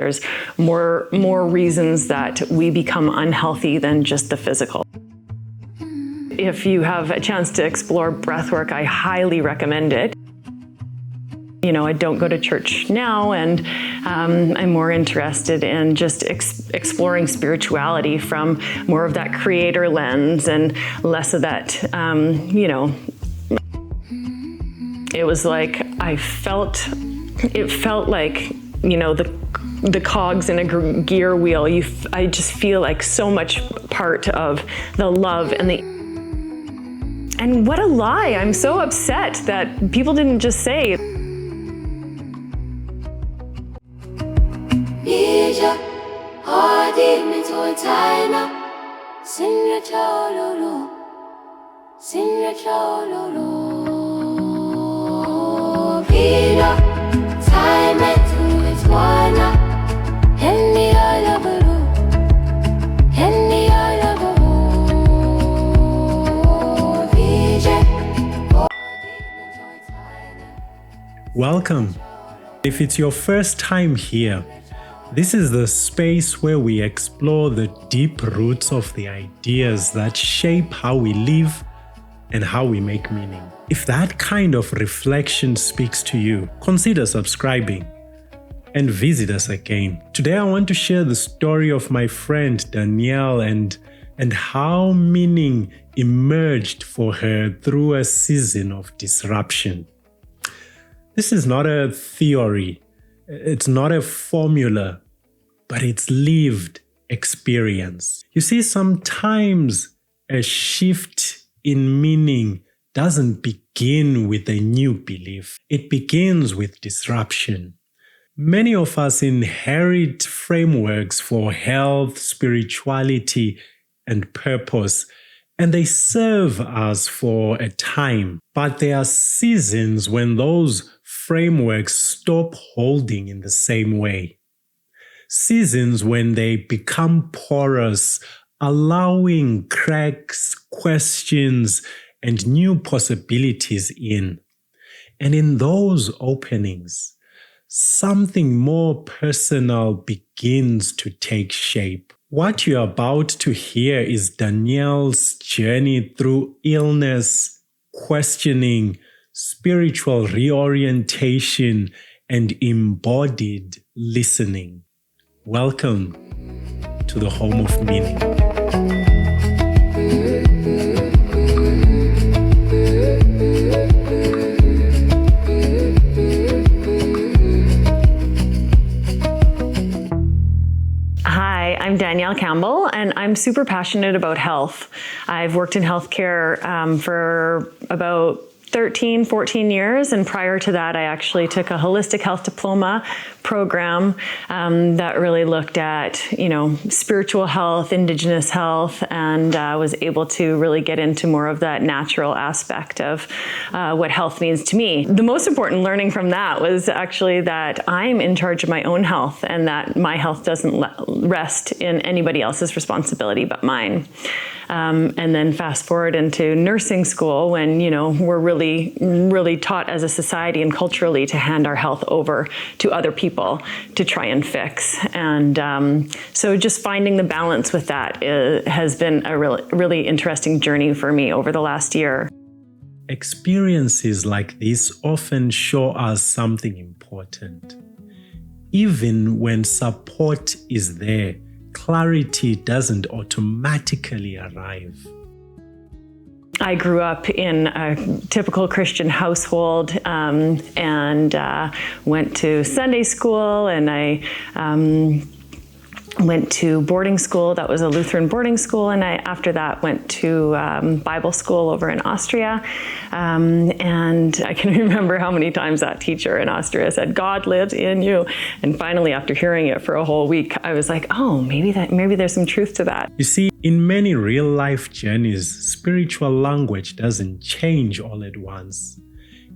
there's more reasons that we become unhealthy than just the physical. If you have a chance to explore breathwork, I highly recommend it. I don't go to church now, and I'm more interested in just exploring spirituality from more of that creator lens and less of that, it was like it felt like, the cogs in a gear wheel. I just feel like so much part of the love and what a lie. I'm so upset that people didn't just say. Welcome. If it's your first time here, this is the space where we explore the deep roots of the ideas that shape how we live and how we make meaning. If that kind of reflection speaks to you, consider subscribing and visit us again. Today I want to share the story of my friend Danielle and how meaning emerged for her through a season of disruption. This is not a theory, it's not a formula, but it's lived experience. You see, sometimes a shift in meaning doesn't begin with a new belief. It begins with disruption. Many of us inherit frameworks for health, spirituality, and purpose, and they serve us for a time. But there are seasons when those frameworks stop holding in the same way. Seasons when they become porous, allowing cracks, questions, and new possibilities in. And in those openings, something more personal begins to take shape. What you're about to hear is Danielle's journey through illness, questioning, spiritual reorientation, and embodied listening. Welcome to the home of meaning. Hi, I'm Danielle Campbell, and I'm super passionate about health. I've worked in healthcare for about 13, 14 years. And prior to that, I actually took a holistic health diploma program that really looked at, spiritual health, indigenous health, and was able to really get into more of that natural aspect of what health means to me. The most important learning from that was actually that I'm in charge of my own health and that my health doesn't rest in anybody else's responsibility but mine. And then fast forward into nursing school when, we're really taught as a society and culturally to hand our health over to other people to try and fix. And so just finding the balance with that has been a really interesting journey for me over the last year. Experiences like this often show us something important. Even when support is there, clarity doesn't automatically arrive. I grew up in a typical Christian household and went to Sunday school, and I went to boarding school. That was a Lutheran boarding school, and I after that went to Bible school over in Austria. And I can remember how many times that teacher in Austria said, "God lives in you." And finally, after hearing it for a whole week, I was like, "Oh, maybe there's some truth to that." You see, in many real-life journeys, spiritual language doesn't change all at once.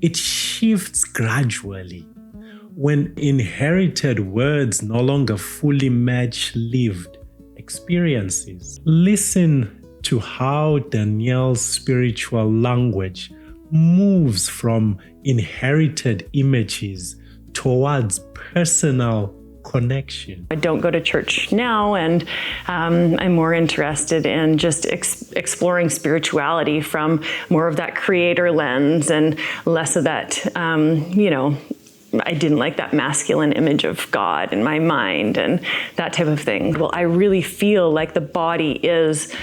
It shifts gradually. When inherited words no longer fully match lived experiences. Listen to how Danielle's spiritual language moves from inherited images towards personal connection. I don't go to church now, and I'm more interested in just exploring spirituality from more of that creator lens and less of that, I didn't like that masculine image of God in my mind and that type of thing. Well, I really feel like the body is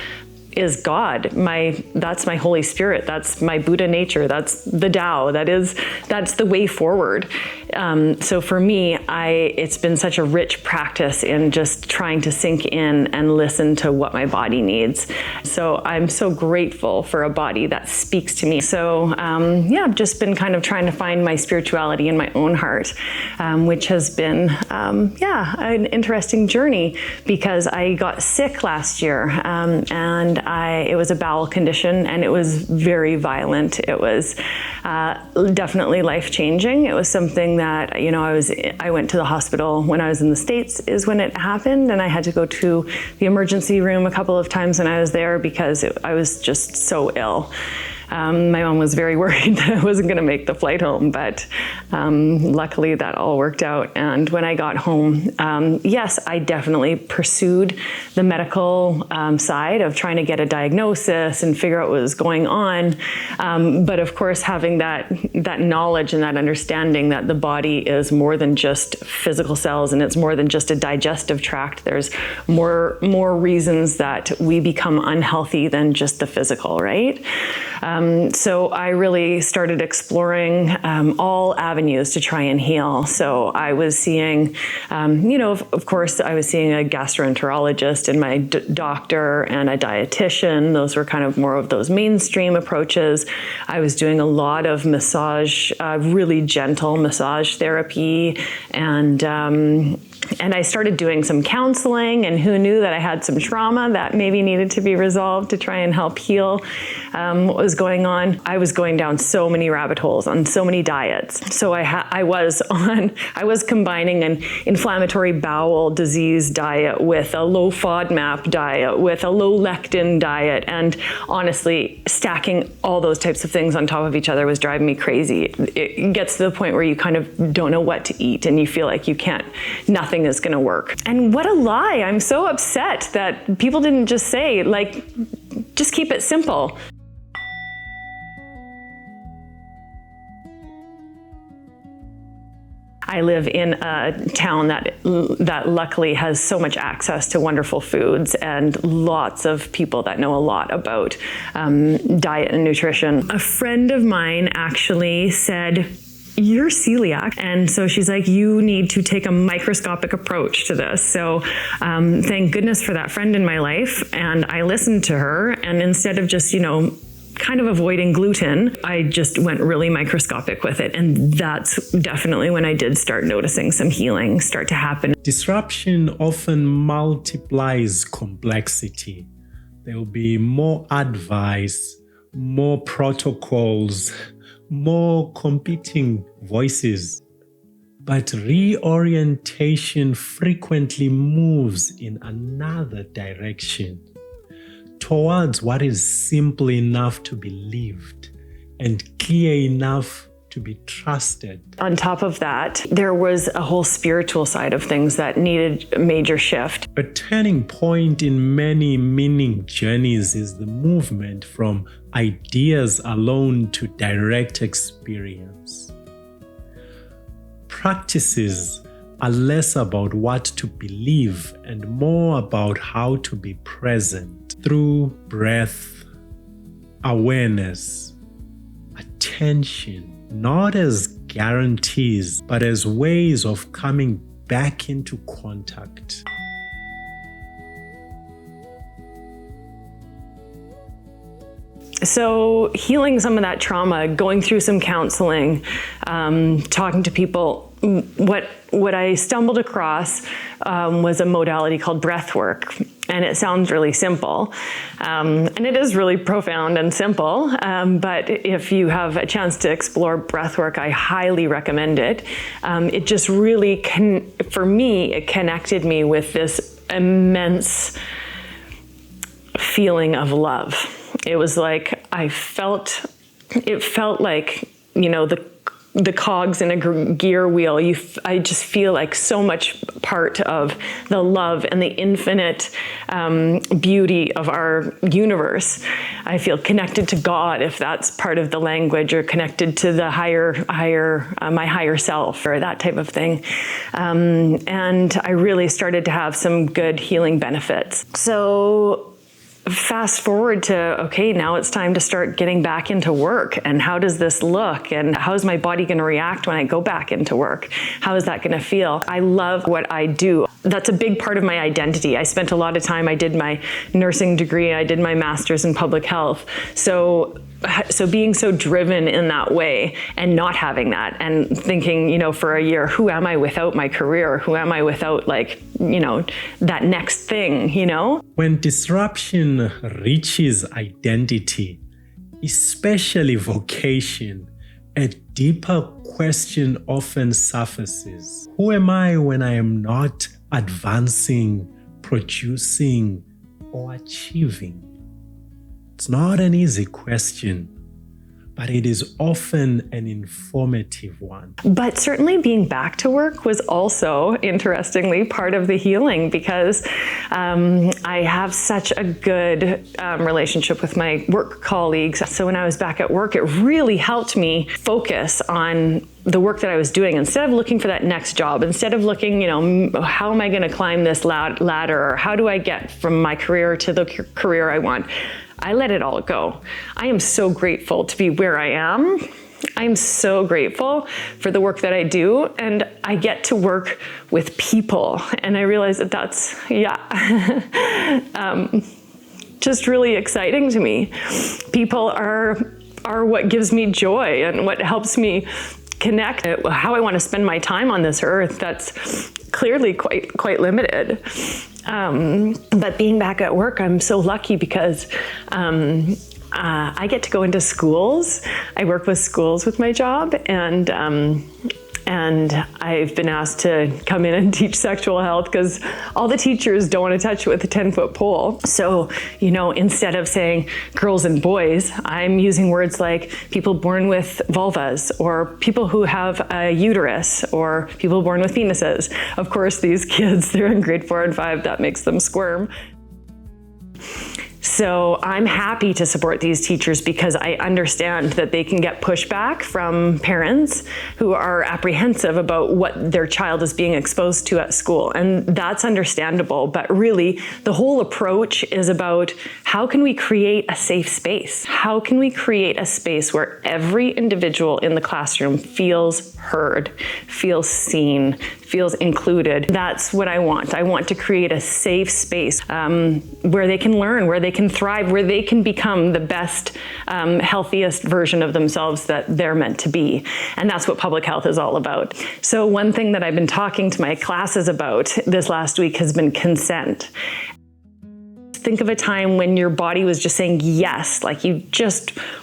God. That's my Holy Spirit. That's my Buddha nature. That's the Tao. That's the way forward. So for me, it's been such a rich practice in just trying to sink in and listen to what my body needs. So I'm so grateful for a body that speaks to me. So I've just been kind of trying to find my spirituality in my own heart, which has been an interesting journey because I got sick last year, and it was a bowel condition, and it was very violent. It was definitely life-changing. It was something that, I went to the hospital when I was in the States is when it happened, and I had to go to the emergency room a couple of times when I was there because I was just so ill. My mom was very worried that I wasn't going to make the flight home, but luckily that all worked out. And when I got home, yes, I definitely pursued the medical side of trying to get a diagnosis and figure out what was going on. But of course, having that knowledge and that understanding that the body is more than just physical cells and it's more than just a digestive tract. There's more reasons that we become unhealthy than just the physical, right? So I really started exploring all avenues to try and heal. So I was seeing, of course, I was seeing a gastroenterologist and my doctor and a dietitian. Those were kind of more of those mainstream approaches. I was doing a lot of massage, really gentle massage therapy, and I started doing some counseling, and who knew that I had some trauma that maybe needed to be resolved to try and help heal what was going on. I was going down so many rabbit holes on so many diets. So I was combining an inflammatory bowel disease diet with a low FODMAP diet, with a low lectin diet, and honestly, stacking all those types of things on top of each other was driving me crazy. It gets to the point where you kind of don't know what to eat, and you feel like nothing is going to work. And what a lie. I'm so upset that people didn't just say, just keep it simple. I live in a town that luckily has so much access to wonderful foods and lots of people that know a lot about diet and nutrition. A friend of mine actually said, "You're celiac." And so she's like, "You need to take a microscopic approach to this." So thank goodness for that friend in my life. And I listened to her, and instead of just, kind of avoiding gluten, I just went really microscopic with it. And that's definitely when I did start noticing some healing start to happen. Disruption often multiplies complexity. There will be more advice, more protocols, more competing voices. But reorientation frequently moves in another direction, towards what is simple enough to be lived and clear enough to be trusted. On top of that, there was a whole spiritual side of things that needed a major shift. A turning point in many meaning journeys is the movement from ideas alone to direct experience. Practices are less about what to believe and more about how to be present through breath, awareness, attention, not as guarantees, but as ways of coming back into contact. So healing some of that trauma, going through some counseling, talking to people, what I stumbled across was a modality called breath work. And it sounds really simple. And it is really profound and simple. But if you have a chance to explore breath work, I highly recommend it. It just really, for me, it connected me with this immense feeling of love. It was like, it felt like, the cogs in a gear wheel. I just feel like so much part of the love and the infinite beauty of our universe. I feel connected to God, if that's part of the language, or connected to the my higher self, or that type of thing. And I really started to have some good healing benefits. So fast forward to, okay, now it's time to start getting back into work. And how does this look? And how is my body going to react when I go back into work? How is that going to feel? I love what I do. That's a big part of my identity. I spent a lot of time, I did my nursing degree, I did my master's in public health. So being so driven in that way and not having that, and thinking, for a year, who am I without my career? Who am I without, that next thing, When disruption reaches identity, especially vocation, a deeper question often surfaces. Who am I when I am not advancing, producing, or achieving? It's not an easy question, but it is often an informative one. But certainly being back to work was also, interestingly, part of the healing, because I have such a good relationship with my work colleagues. So when I was back at work, it really helped me focus on the work that I was doing. Instead of looking for that next job, instead of looking, how am I going to climb this ladder, or how do I get from my career to the career I want? I let it all go. I am so grateful to be where I am. I'm so grateful for the work that I do, and I get to work with people. And I realize that that's, just really exciting to me. People are what gives me joy and what helps me connect. How I want to spend my time on this earth, that's clearly quite limited. But being back at work, I'm so lucky because I get to go into schools. I work with schools with my job, and I've been asked to come in and teach sexual health because all the teachers don't want to touch it with a 10-foot pole. So, instead of saying girls and boys, I'm using words like people born with vulvas, or people who have a uterus, or people born with penises. Of course, these kids, they're in grade 4 and 5, that makes them squirm. So I'm happy to support these teachers because I understand that they can get pushback from parents who are apprehensive about what their child is being exposed to at school. And that's understandable. But really, the whole approach is about how can we create a safe space? How can we create a space where every individual in the classroom feels heard, feels seen, feels included? That's what I want. I want to create a safe space where they can learn, where they can thrive, where they can become the best, healthiest version of themselves that they're meant to be. And that's what public health is all about. So one thing that I've been talking to my classes about this last week has been consent. Think of a time when your body was just saying yes, like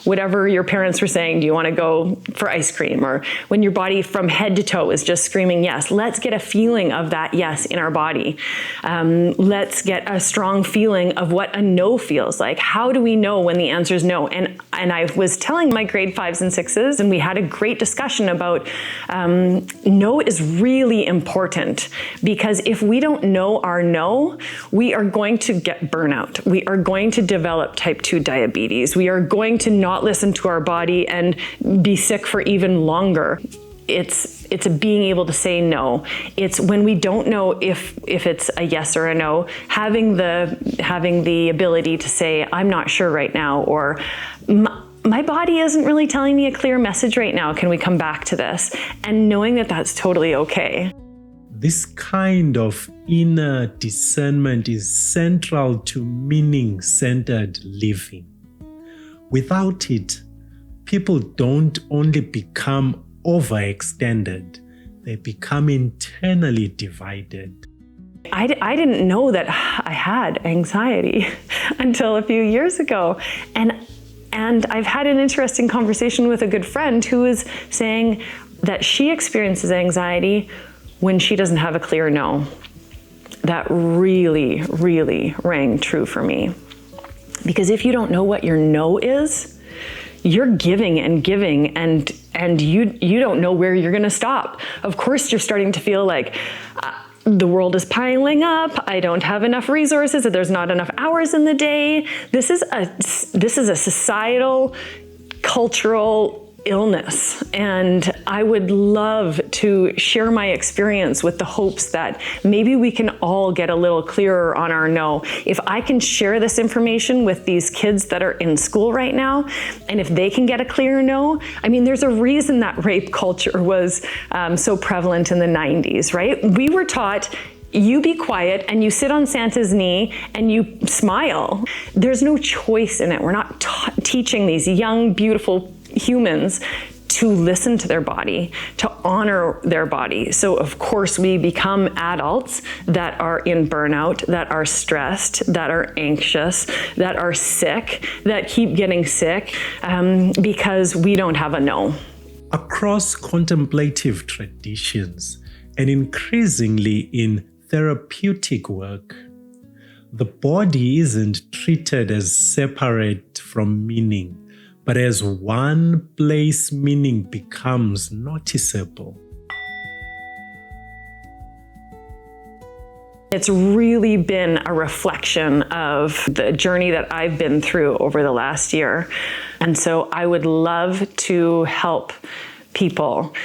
whatever your parents were saying, do you want to go for ice cream? Or when your body from head to toe is just screaming yes. Let's get a feeling of that yes in our body. Let's get a strong feeling of what a no feels like. How do we know when the answer is no? And I was telling my grade 5s and 6s, and we had a great discussion about no is really important, because if we don't know our no, we are going to get burnout. We are going to develop type 2 diabetes. We are going to not listen to our body and be sick for even longer. It's a being able to say no. It's when we don't know if it's a yes or a no, having the ability to say, I'm not sure right now, or my body isn't really telling me a clear message right now. Can we come back to this? And knowing that that's totally okay. This kind of inner discernment is central to meaning-centered living. Without it, people don't only become overextended, they become internally divided. I didn't know that I had anxiety until a few years ago. And I've had an interesting conversation with a good friend who is saying that she experiences anxiety when she doesn't have a clear no. That really, really rang true for me. Because if you don't know what your no is, you're giving and giving, and and you don't know where you're going to stop. Of course, you're starting to feel like the world is piling up. I don't have enough resources. There's not enough hours in the day. This is a societal, cultural illness. And I would love to share my experience with the hopes that maybe we can all get a little clearer on our no. If I can share this information with these kids that are in school right now, and if they can get a clear no, I mean, there's a reason that rape culture was so prevalent in the 90s, right? We were taught, you be quiet and you sit on Santa's knee and you smile. There's no choice in it. We're not teaching these young, beautiful humans to listen to their body, to honor their body. So of course we become adults that are in burnout, that are stressed, that are anxious, that are sick, that keep getting sick because we don't have a no. Across contemplative traditions and increasingly in therapeutic work, the body isn't treated as separate from meaning, but as one place meaning becomes noticeable. It's really been a reflection of the journey that I've been through over the last year. And so I would love to help people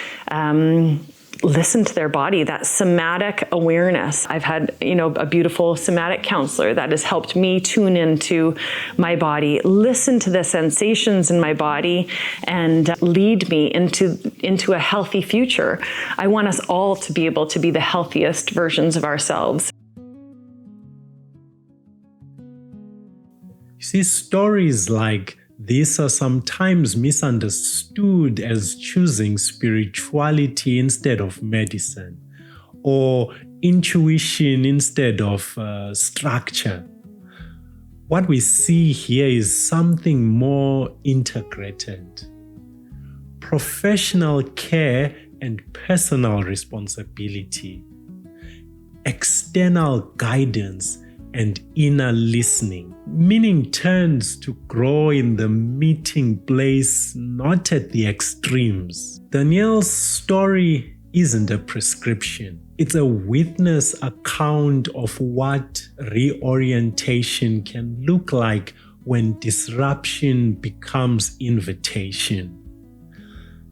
listen to their body, that somatic awareness. I've had, a beautiful somatic counselor that has helped me tune into my body, listen to the sensations in my body, and lead me into a healthy future. I want us all to be able to be the healthiest versions of ourselves. You see, stories like these are sometimes misunderstood as choosing spirituality instead of medicine, or intuition instead of structure. What we see here is something more integrated. Professional care and personal responsibility, external guidance and inner listening. Meaning turns to grow in the meeting place, not at the extremes. Danielle's story isn't a prescription. It's a witness account of what reorientation can look like when disruption becomes invitation.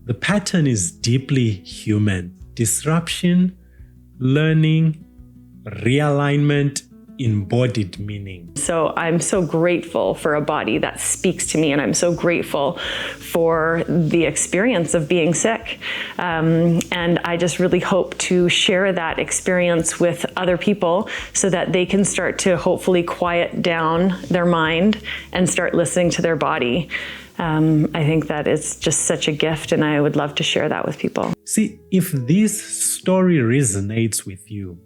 The pattern is deeply human. Disruption, learning, realignment, embodied meaning. So I'm so grateful for a body that speaks to me, and I'm so grateful for the experience of being sick. And I just really hope to share that experience with other people so that they can start to hopefully quiet down their mind and start listening to their body. I think that it's just such a gift, and I would love to share that with people. See, if this story resonates with you,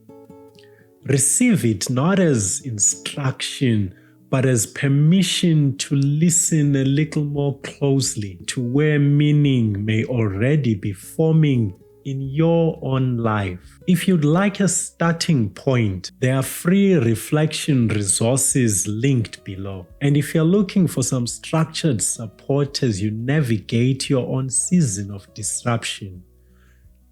receive it not as instruction, but as permission to listen a little more closely to where meaning may already be forming in your own life. If you'd like a starting point, there are free reflection resources linked below. And if you're looking for some structured support as you navigate your own season of disruption,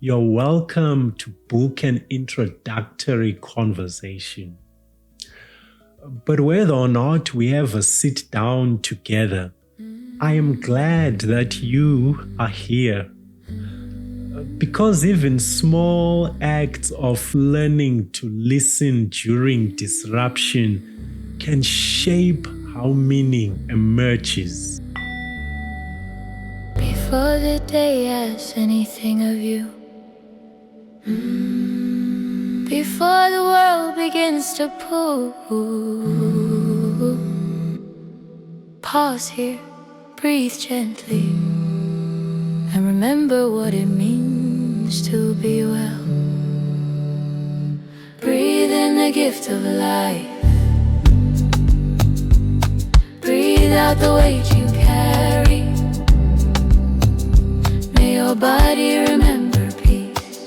you're welcome to book an introductory conversation. But whether or not we ever sit down together, I am glad that you are here. Because even small acts of learning to listen during disruption can shape how meaning emerges. Before the day asks anything of you, before the world begins to pull, pause here, breathe gently, and remember what it means to be well. Breathe in the gift of life, breathe out the weight you carry. May your body remember peace,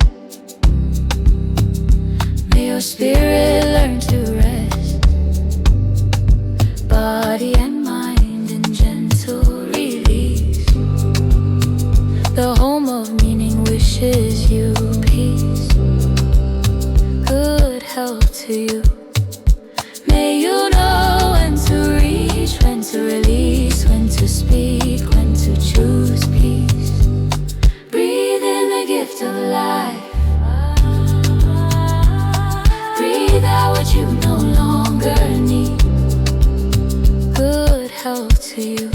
may your spirit learn to rest, body and mind in gentle release. The whole May you know when to reach, when to release, when to speak, when to choose peace. Breathe in the gift of life. Breathe out what you no longer need. Good health to you.